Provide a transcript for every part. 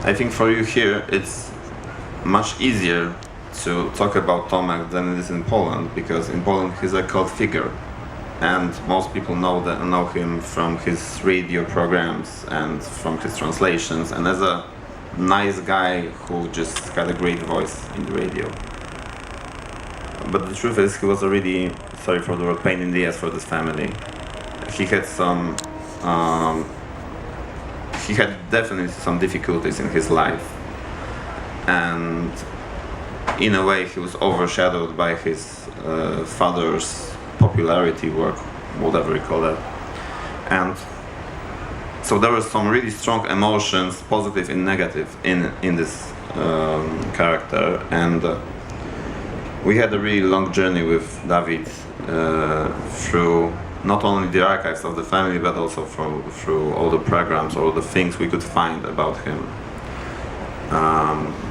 I think for you here it's much easier to talk about Tomek than it is in Poland, because in Poland he's a cult figure, and most people know him from his radio programs and from his translations, and as a nice guy who just had a great voice in the radio. But the truth is, he was already, sorry for the word, pain in the ass for this family. He had he had definitely some difficulties in his life, and in a way he was overshadowed by his father's popularity work, whatever you call it. And so there were some really strong emotions, positive and negative, in this character, and we had a really long journey with David through not only the archives of the family, but also through all the programs, all the things we could find about him.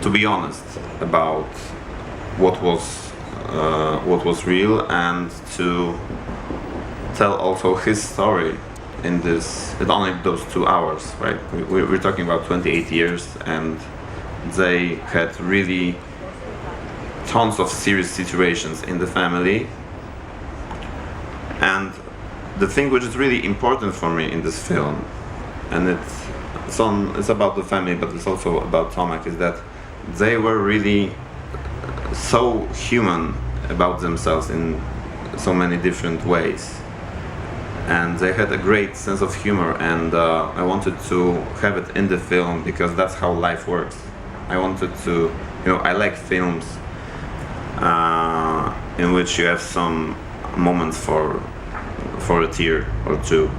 To be honest about what was real, and to tell also his story in only those 2 hours, right? We're talking about 28 years, and they had really tons of serious situations in the family. And the thing which is really important for me in this film, and it's about the family, but it's also about Tomek, is that they were really so human about themselves in so many different ways, and they had a great sense of humor, and I wanted to have it in the film because that's how life works. I wanted to, I like films in which you have some moments for a tear or two,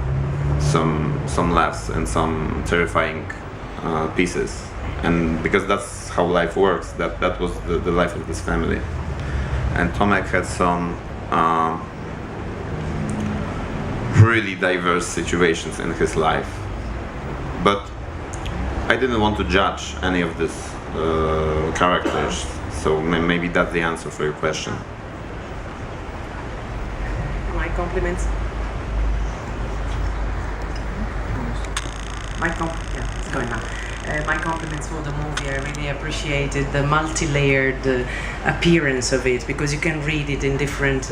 some laughs and some terrifying pieces, and because that's how life works. That was the life of this family, and Tomek had some really diverse situations in his life, but I didn't want to judge any of these characters, so maybe that's the answer for your question. My compliments. It's going now. My compliments for the movie. I really appreciated the multi-layered appearance of it, because you can read it in different,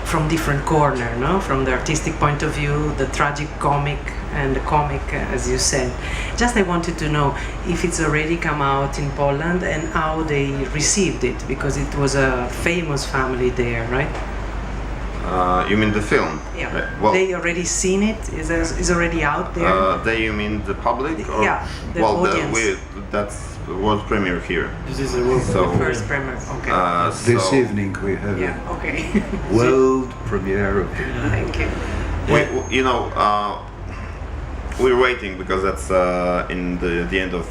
from different corners, no? From the artistic point of view, the tragic comic, and the comic, as you said. Just I wanted to know if it's already come out in Poland and how they received it, because it was a famous family there, right? You mean the film? Yeah. Well, they already seen it? Is already out there? You mean the public? Or? Yeah, the audience. That's the world premiere here. This is the world The first premiere, okay. This evening we have okay. world premiere of the Thank you. We're waiting because that's in the end of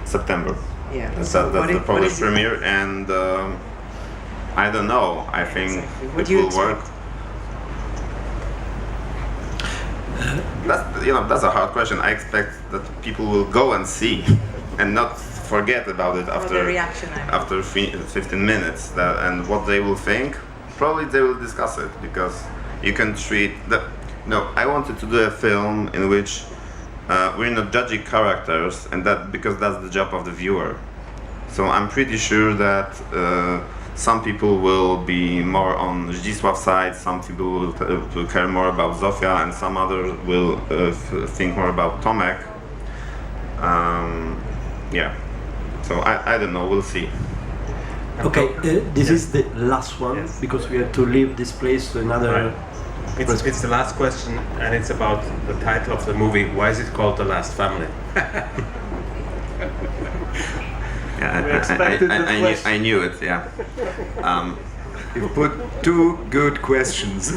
September. Yeah. That's the Polish premiere, and I don't know. I think it will work. That's a hard question. I expect that people will go and see, and not forget about it after 15 minutes. And what they will think, probably they will discuss it, because you can treat the. No, I wanted to do a film in which we're not judging characters, and because that's the job of the viewer. So I'm pretty sure that some people will be more on Zdzisław's side, some people will care more about Zofia, and some others will think more about Tomek. So I don't know, we'll see. Okay, this is the last one, because we have to leave this place to another... Right. It's the last question, and it's about the title of the movie. Why is it called The Last Family? I knew it, yeah. You put two good questions.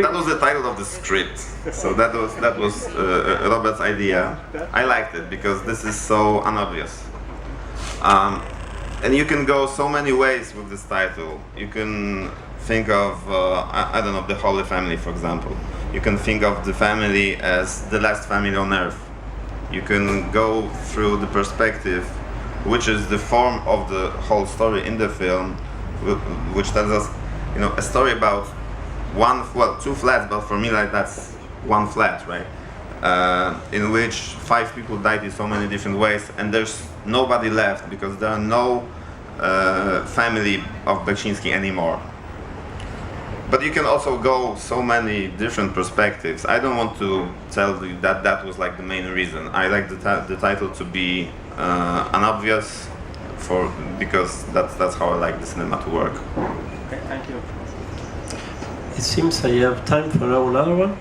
That was the title of the script, so that was Robert's idea. I liked it because this is so unobvious. And you can go so many ways with this title. You can think of, I don't know, the Holy Family, for example. You can think of the family as the last family on earth. You can go through the perspective, which is the form of the whole story in the film, which tells us, a story about two flats, but for me, like, that's one flat, right? in which 5 people died in so many different ways, and there's nobody left because there are no family of Beksiński anymore. But you can also go so many different perspectives. I don't want to tell you that that was like the main reason. I like the title to be unobvious, because that's how I like the cinema to work. Okay, thank you. It seems I have time for another one.